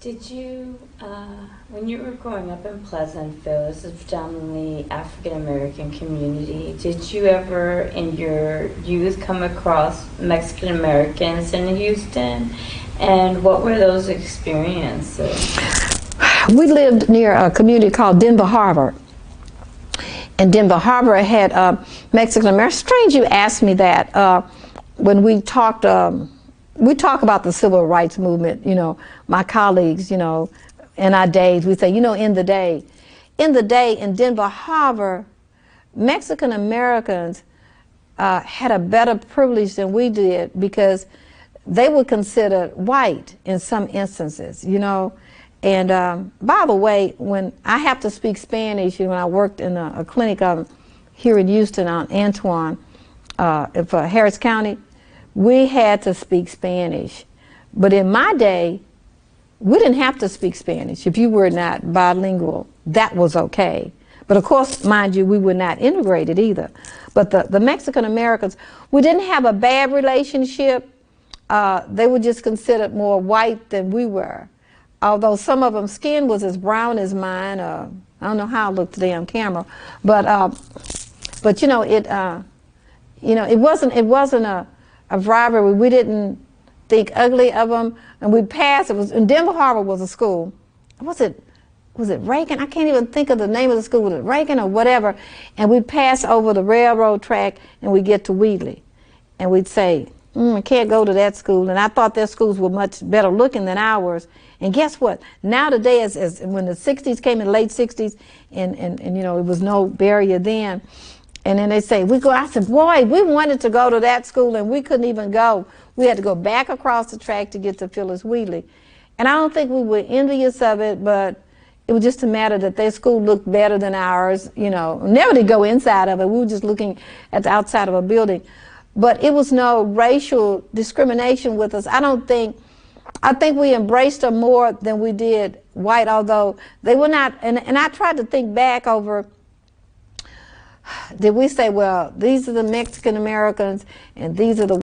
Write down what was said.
Did you, when you were growing up in Pleasantville, this is predominantly African American community, did you ever in your youth come across Mexican Americans in Houston? And what were those experiences? We lived near a community called Denver Harbor. And Denver Harbor had Mexican Americans. Strange you asked me that. When we talk about the civil rights movement, you know, my colleagues, you know, in our days, we say, you know, in the day in Denver Harbor, Mexican Americans had a better privilege than we did because they were considered white in some instances, you know. And by the way, when I have to speak Spanish, when I worked in a clinic here in Houston on Antoine for Harris County, we had to speak Spanish. But in my day, we didn't have to speak Spanish. If you were not bilingual, that was okay. But of course, mind you, we were not integrated either. But the Mexican Americans, we didn't have a bad relationship. They were just considered more white than we were. Although some of them skin was as brown as mine. I don't know how I looked today on camera, but you know it wasn't a rivalry. We didn't think ugly of them, and we passed. It was in Denver Harbor was a school. Was it Reagan? I can't even think of the name of the school. Was it Reagan or whatever? And we'd pass over the railroad track, and we'd get to Wheatley, and we'd say, I can't go to that school. And I thought their schools were much better looking than ours. And guess what? Now today, as when the 60s came in, late 60s, and you know, there was no barrier then. And then they say, I said, boy, we wanted to go to that school and we couldn't even go. We had to go back across the track to get to Phyllis Wheatley. And I don't think we were envious of it, but it was just a matter that their school looked better than ours, you know. Never did go inside of it. We were just looking at the outside of a building. But it was no racial discrimination with us. I think we embraced them more than we did white, although they were not, and I tried to think back over, did we say, well, these are the Mexican Americans and these are the